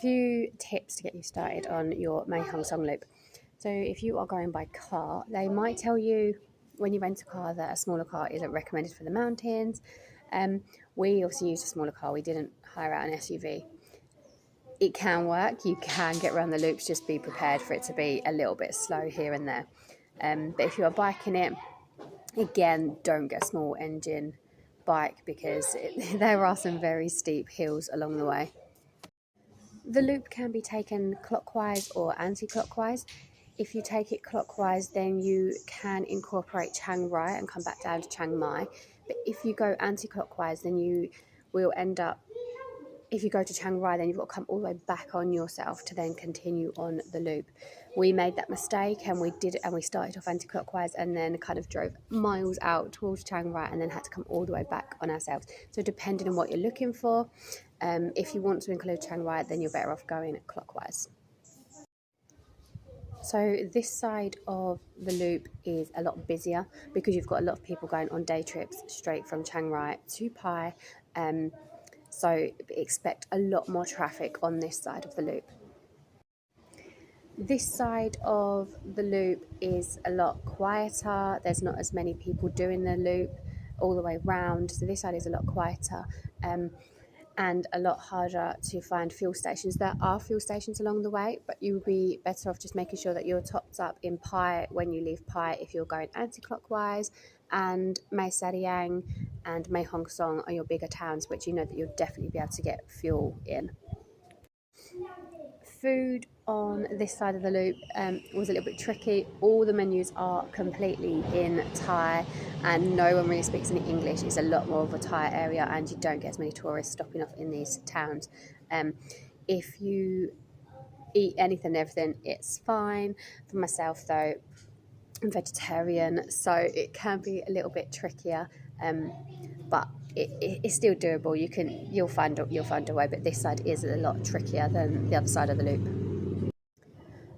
few tips to get you started on your Mae Hon Son Loop. So if you are going by car, they might tell you when you rent a car that a smaller car isn't recommended for the mountains. We obviously used a smaller car. We didn't hire out an SUV. It can work. You can get around the loops. Just be prepared for it to be a little bit slow here and there. But if you are biking it, again, don't get a small engine bike because there are some very steep hills along the way. The loop can be taken clockwise or anti-clockwise. If you take it clockwise, then you can incorporate Chiang Mai and come back down to Chiang Mai. But if you go anti-clockwise, then you will end up, if you go to Chiang Mai, then you've got to come all the way back on yourself to then continue on the loop. We made that mistake and we started off anti-clockwise and then kind of drove miles out towards Chiang Mai and then had to come all the way back on ourselves. So depending on what you're looking for, if you want to include Chiang Mai, then you're better off going clockwise. So this side of the loop is a lot busier because you've got a lot of people going on day trips straight from Chiang Mai to Pai. So expect a lot more traffic on this side of the loop. This side of the loop is a lot quieter. There's not as many people doing the loop all the way round. So this side is a lot quieter and a lot harder to find fuel stations. There are fuel stations along the way, but you would be better off just making sure that you're topped up in Pai when you leave Pai if you're going anti-clockwise, and Mae Sariang and Mae Hon Son are your bigger towns, which you know that you'll definitely be able to get fuel in. Food on this side of the loop was a little bit tricky. All the menus are completely in Thai and no one really speaks any English. It's a lot more of a Thai area and you don't get as many tourists stopping off in these towns. If you eat anything and everything, it's fine. For myself though, I'm vegetarian, so it can be a little bit trickier, but it's still doable. You'll find a way, but this side is a lot trickier than the other side of the loop.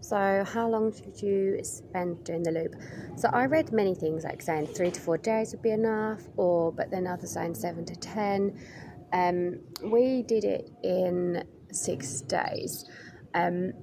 So how long should you spend doing the loop? So I read many things like saying 3 to 4 days would be enough, but then others saying 7 to 10. We did it in 6 days, and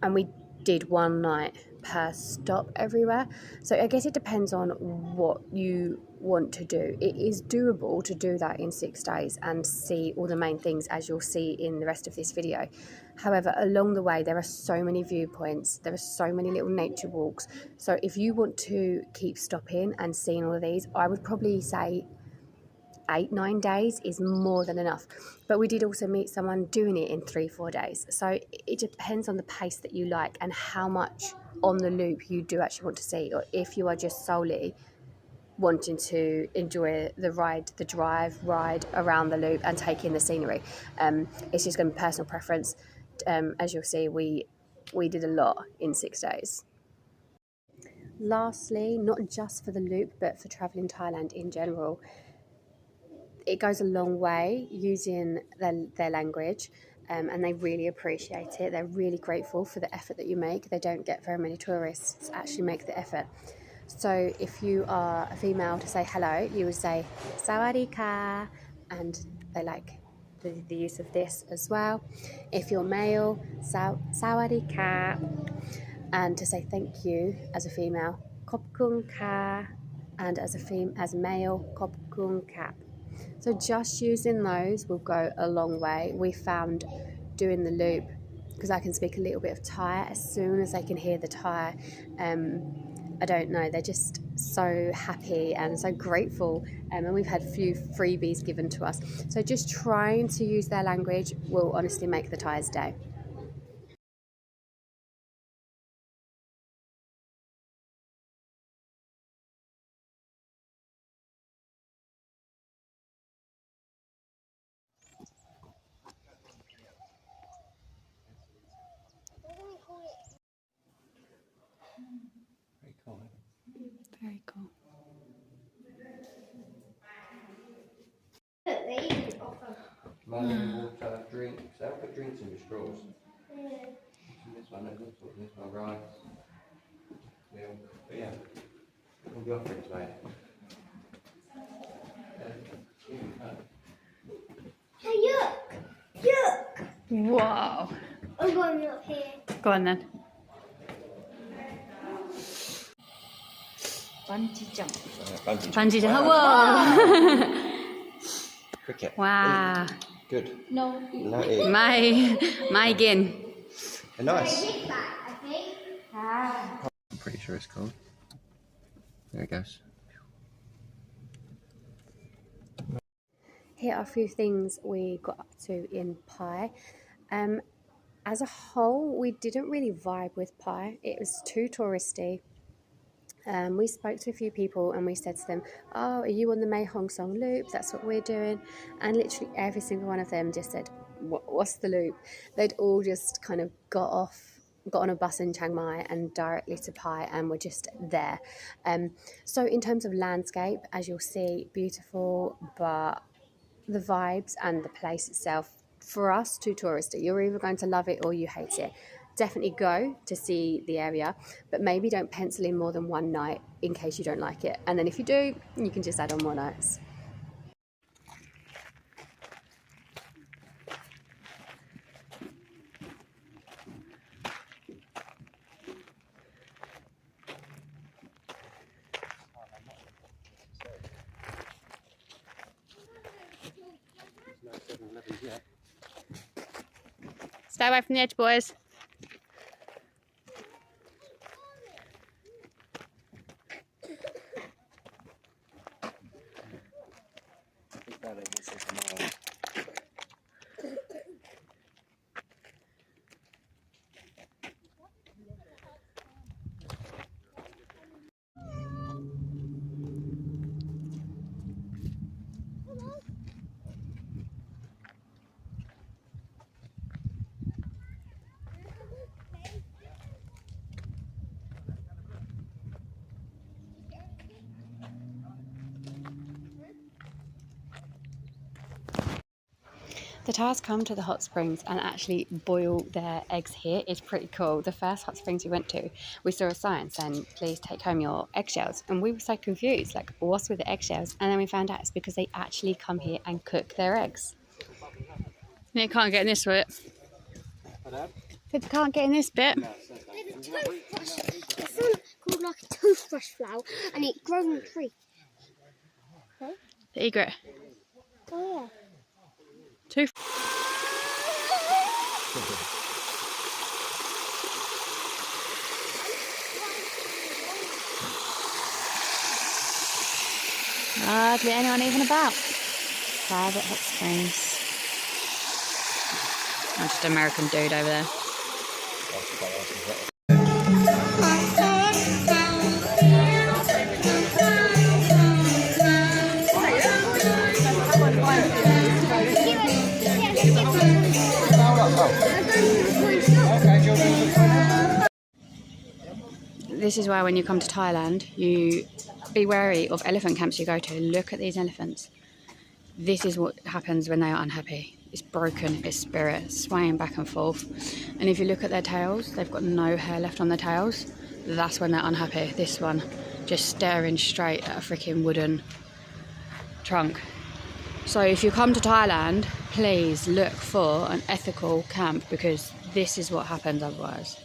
we did one night per stop everywhere. So I guess it depends on what you want to do. It is doable to do that in 6 days and see all the main things as you'll see in the rest of this video. However, along the way there are so many viewpoints, there are so many little nature walks. So if you want to keep stopping and seeing all of these, I would probably say 8-9 days is more than enough. But we did also meet someone doing it in 3-4 days. So it depends on the pace that you like and how much on the loop you do actually want to see, or if you are just solely wanting to enjoy the ride around the loop and take in the scenery. It's just going to be personal preference. As you'll see, we did a lot in 6 days. Lastly, not just for the loop but for traveling Thailand in general, it goes a long way using their language, and they really appreciate it. They're really grateful for the effort that you make. They don't get very many tourists actually make the effort. So if you are a female, to say hello, you would say Sawadee ka, and they like the use of this as well. If you're male, Sawadee ka, and to say thank you as a female, Khop Kun ka, and as a male, Khop Kun kap. So just using those will go a long way. We found doing the loop, because I can speak a little bit of Thai, as soon as they can hear the Thai, I don't know, they're just so happy and so grateful, and we've had a few freebies given to us. So just trying to use their language will honestly make the Thai's day. Very cool. Very cool. Money, water, drinks. I'll put drinks in the straws. This one, rice, milk. But yeah, all the offerings, mate. Hey, look! Look! Whoa. I'm going up here. Go on then. Bungee jump. Bungee jump. Whoa. Cricket. Wow. Good. No. No, eat. Mae Gin. Nice. I think. Ah. I'm pretty sure it's called. There it goes. Here are a few things we got up to in Pai. As a whole, we didn't really vibe with Pai. It was too touristy. We spoke to a few people and we said to them, "Oh, are you on the Mae Hon Son Loop? That's what we're doing." And literally every single one of them just said, "What's the loop?" They'd all just kind of got on a bus in Chiang Mai and directly to Pai and were just there. So in terms of landscape, as you'll see, beautiful, but the vibes and the place itself, for us, too touristy. You're either going to love it or you hate it. Definitely go to see the area, but maybe don't pencil in more than one night in case you don't like it. And then if you do, you can just add on more nights. Stay away from the edge, boys. The Thais come to the hot springs and actually boil their eggs here. It's pretty cool. The first hot springs we went to, we saw a sign saying, "Please take home your eggshells." And we were so confused, like, what's with the eggshells? And then we found out it's because they actually come here and cook their eggs. You can't get in this bit. You can't get in this bit. There's a toothbrush. It's called like a toothbrush flower, and it grows on a tree. Okay. The egret. Oh yeah. Tooth. Hardly anyone even about. Private hot springs. Oh, just an American dude over there. This is why when you come to Thailand, you be wary of elephant camps you go to. Look at these elephants. This is what happens when they are unhappy. It's broken, its spirit, swaying back and forth. And if you look at their tails, they've got no hair left on their tails. That's when they're unhappy. This one, just staring straight at a freaking wooden trunk. So if you come to Thailand, please look for an ethical camp because this is what happens otherwise.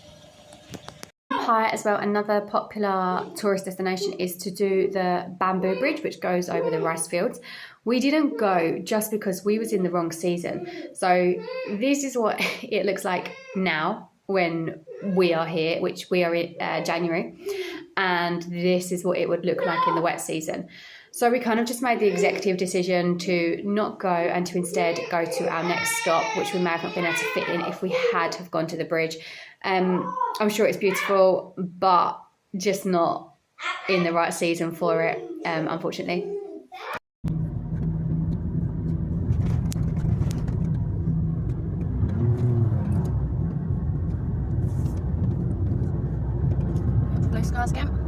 Pai as well, another popular tourist destination is to do the bamboo bridge, which goes over the rice fields. We didn't go just because we was in the wrong season. So this is what it looks like now when we are here, which we are in January. And this is what it would look like in the wet season. So we kind of just made the executive decision to not go and to instead go to our next stop, which we may have not been able to fit in if we had have gone to the bridge. I'm sure it's beautiful, but just not in the right season for it, unfortunately. Blue skies again.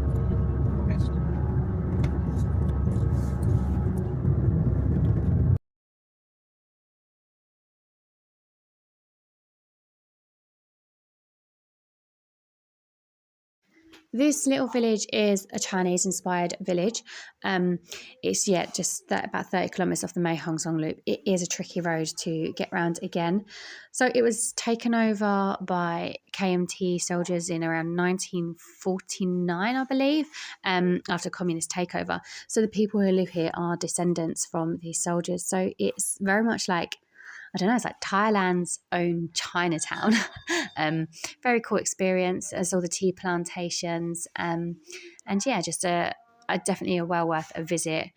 This little village is a Chinese-inspired village. It's just about 30 kilometres off the Mae Hon Son Loop. It is a tricky road to get round again. So it was taken over by KMT soldiers in around 1949, I believe, after communist takeover. So the people who live here are descendants from these soldiers. So it's very much like, I don't know, it's like Thailand's own Chinatown. Very cool experience. I saw the tea plantations. And yeah, just definitely well worth a visit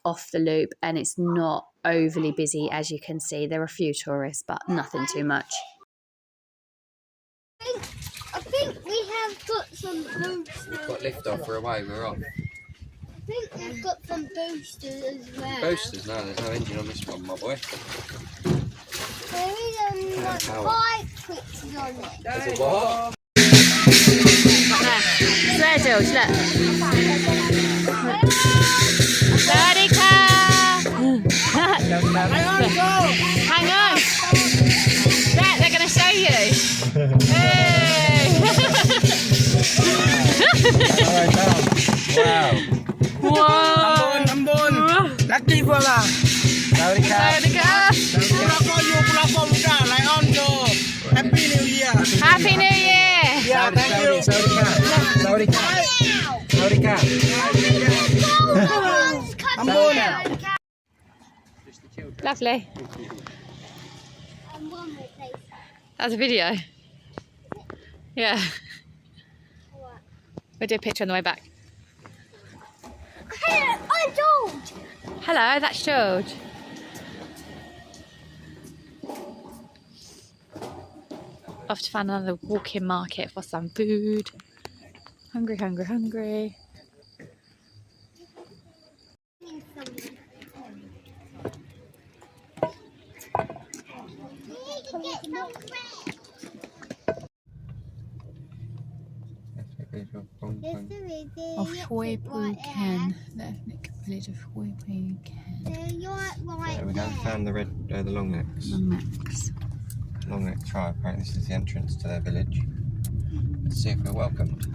off the loop. And it's not overly busy, as you can see. There are a few tourists, but nothing too much. I think we have got some boosters. We've got lift off, we're away, we're off. I think we've got some boosters as well. Boosters? No, there's no engine on this one, my boy. There is like 5 switches on it. There's a what? There, George, look. Sarika! Hang on! They're going to show you. Hey! Wow. Wow! Lucky for lah. Sarika! Happy New Year. Happy New Year! Yeah, thank you. Lovely. That's a video. Yeah. We'll do a picture on the way back. Hey, I'm George. Hello, that's George. Off to find another walk-in market for some food. Hungry, hungry, hungry. Of Hoi Pu Ken, the ethnic village of Hoi Pu Ken. There we go, found the long necks. Long neck tribe, apparently this is the entrance to their village. Let's see if we're welcomed.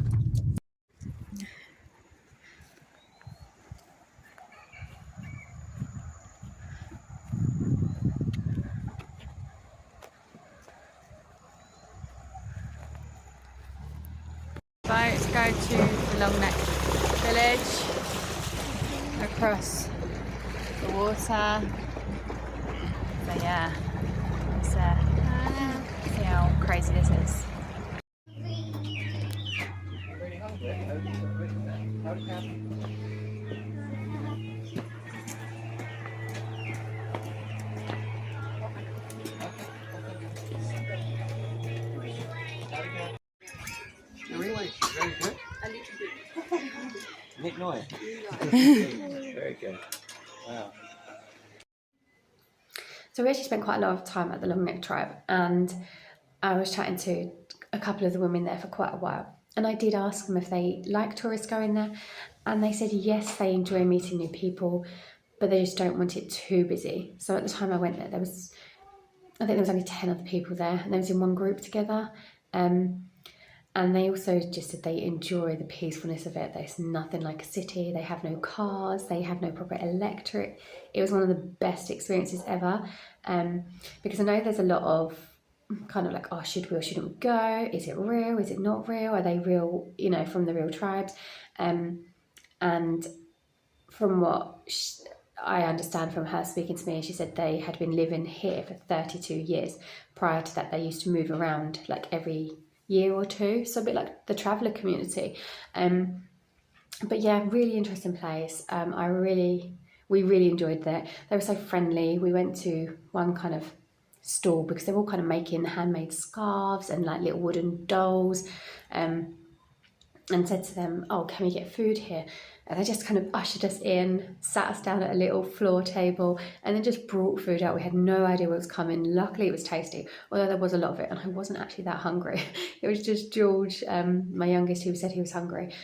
So let's go to the Long Neck village, across the water. So yeah, let's see how crazy this is. Really? Very good? A little bit. Nick Noy. Very good. Wow. So we actually spent quite a lot of time at the Long Neck tribe, and I was chatting to a couple of the women there for quite a while. And I did ask them if they like tourists going there, and they said yes, they enjoy meeting new people, but they just don't want it too busy. So at the time I went there, I think there was only 10 other people there, and they was in one group together. And they also just said they enjoy the peacefulness of it. There's nothing like a city. They have no cars. They have no proper electric. It was one of the best experiences ever. Because I know there's a lot of kind of like, oh, should we or shouldn't we go? Is it real? Is it not real? Are they real, from the real tribes? And from what I understand from her speaking to me, she said they had been living here for 32 years. Prior to that, they used to move around like every year or two, so a bit like the traveller community. But yeah, really interesting place. We really enjoyed that. They were so friendly. We went to one kind of stall because they're all kind of making handmade scarves and like little wooden dolls, and said to them, oh, can we get food here? And they just kind of ushered us in, sat us down at a little floor table, and then just brought food out. We had no idea what was coming. Luckily, it was tasty, although there was a lot of it, and I wasn't actually that hungry. It was just George, my youngest, who said he was hungry.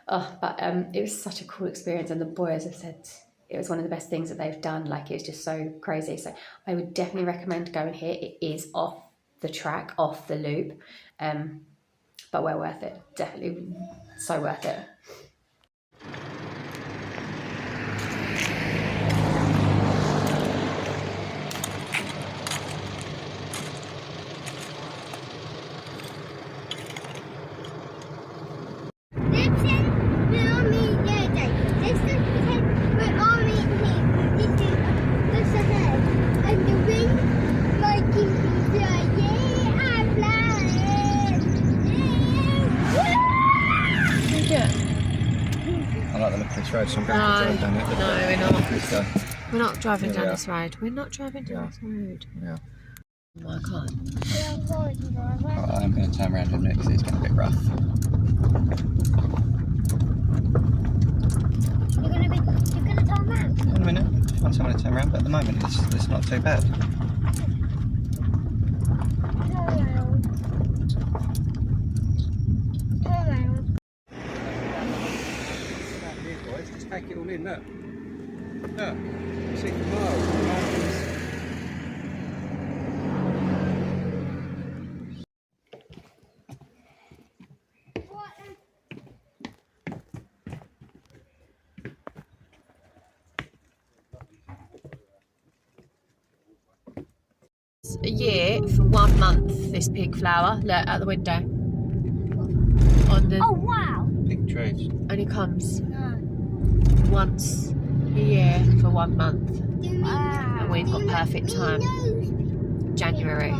But it was such a cool experience, and the boys have said it was one of the best things that they've done. Like, it was just so crazy. So I would definitely recommend going here. It is off the track, off the loop. but well worth it. Definitely so worth it. I like the look of this road, so I'm going to drive down it. No, we're not. Let's go. We're not driving Yeah, down we are. this road. We're not driving down this road. Yeah. Oh, I can't. I'm going to turn around in a minute because it's getting a bit rough. You're gonna turn around? In a minute, if you want someone to turn around, but at the moment it's not too bad. Turn around. Here, boys, just take it all in, look. Look, you see the miles. A year for 1 month, this pink flower. Look, out the window. On the, Oh wow! Big trees. only comes No. once a year for 1 month. And we've got perfect time. January.